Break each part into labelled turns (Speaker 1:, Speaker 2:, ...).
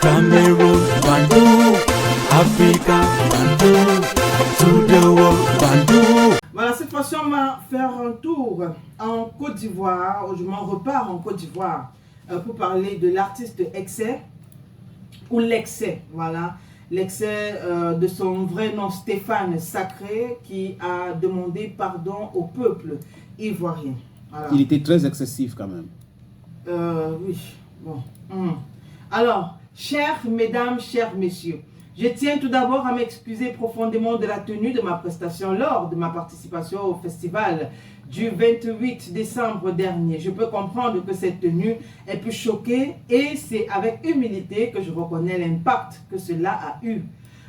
Speaker 1: Cameroon, Bandung, Africa, Bandung, to the world, Bandung.
Speaker 2: Voilà, cette fois-ci, on va faire un tour en Côte d'Ivoire. Je m'en repars en Côte d'Ivoire pour parler de l'artiste Excès, ou L'Excès, voilà. L'Excès de son vrai nom Stéphane Sacré, qui a demandé pardon au peuple ivoirien. Voilà.
Speaker 3: Il était très excessif quand même.
Speaker 2: Oui, bon. Alors, chères mesdames, chers messieurs, je tiens tout d'abord à m'excuser profondément de la tenue de ma prestation lors de ma participation au festival du 28 décembre dernier. Je peux comprendre que cette tenue ait pu choquer et c'est avec humilité que je reconnais l'impact que cela a eu.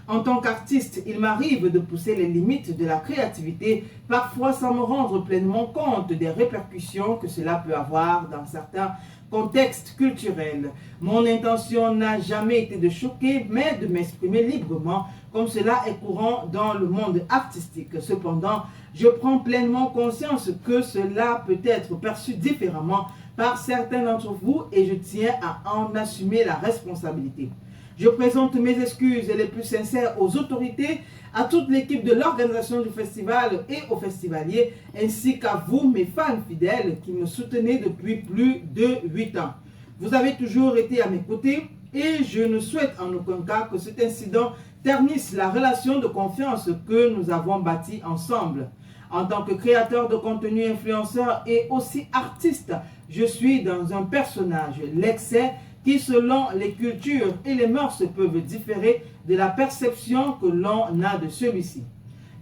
Speaker 2: En tant qu'artiste, il m'arrive de pousser les limites de la créativité, parfois sans me rendre pleinement compte des répercussions que cela peut avoir dans certains contextes culturels. Mon intention n'a jamais été de choquer, mais de m'exprimer librement, comme cela est courant dans le monde artistique. Cependant, je prends pleinement conscience que cela peut être perçu différemment par certains d'entre vous et je tiens à en assumer la responsabilité. Je présente mes excuses les plus sincères aux autorités, à toute l'équipe de l'organisation du festival et aux festivaliers, ainsi qu'à vous, mes fans fidèles, qui me soutenez depuis plus de 8 ans. Vous avez toujours été à mes côtés et je ne souhaite en aucun cas que cet incident ternisse la relation de confiance que nous avons bâtie ensemble. En tant que créateur de contenu, influenceur et aussi artiste, je suis dans un personnage, L'Excès, qui selon les cultures et les mœurs peuvent différer de la perception que l'on a de celui-ci.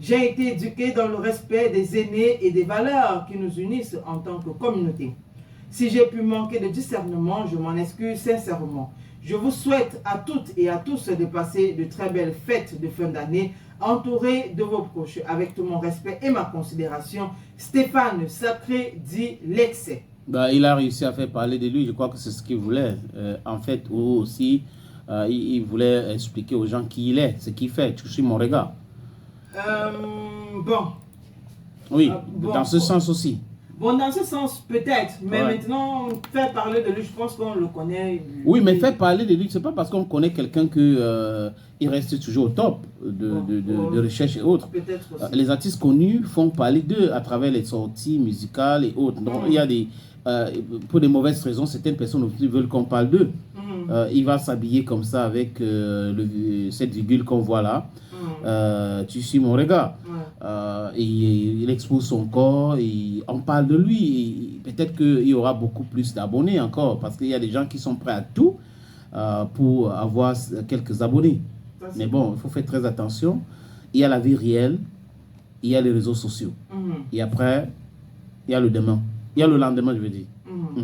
Speaker 2: J'ai été éduqué dans le respect des aînés et des valeurs qui nous unissent en tant que communauté. Si j'ai pu manquer de discernement, je m'en excuse sincèrement. Je vous souhaite à toutes et à tous de passer de très belles fêtes de fin d'année entourés de vos proches. Avec tout mon respect et ma considération, Stéphane Sacré dit L'Excès.
Speaker 3: Bah, il a réussi à faire parler de lui, je crois que c'est ce qu'il voulait. En fait, aussi, il voulait expliquer aux gens qui il est, ce qu'il fait. Tu suis mon regard.
Speaker 2: Bon.
Speaker 3: Oui,
Speaker 2: bon,
Speaker 3: dans ce sens aussi.
Speaker 2: Bon, dans ce sens, peut-être. Mais
Speaker 3: Ouais.
Speaker 2: maintenant, faire parler de lui, je pense qu'on le connaît.
Speaker 3: Oui, mais faire parler de lui, c'est pas parce qu'on connaît quelqu'un que il reste toujours au top de recherche et autres.
Speaker 2: Peut-être aussi.
Speaker 3: Les artistes connus font parler d'eux à travers les sorties musicales et autres. Donc, il y a des... pour des mauvaises raisons, certaines personnes aussi veulent qu'on parle d'eux. Il va s'habiller comme ça avec cette virgule qu'on voit là. Tu suis mon regard. Et il expose son corps et on parle de lui. Peut-être qu'il y aura beaucoup plus d'abonnés encore parce qu'il y a des gens qui sont prêts à tout pour avoir quelques abonnés. Mais bon, il faut faire très attention. Il y a la vie réelle, il y a les réseaux sociaux. Et après, il y a le demain. Il y a le lendemain, je veux dire.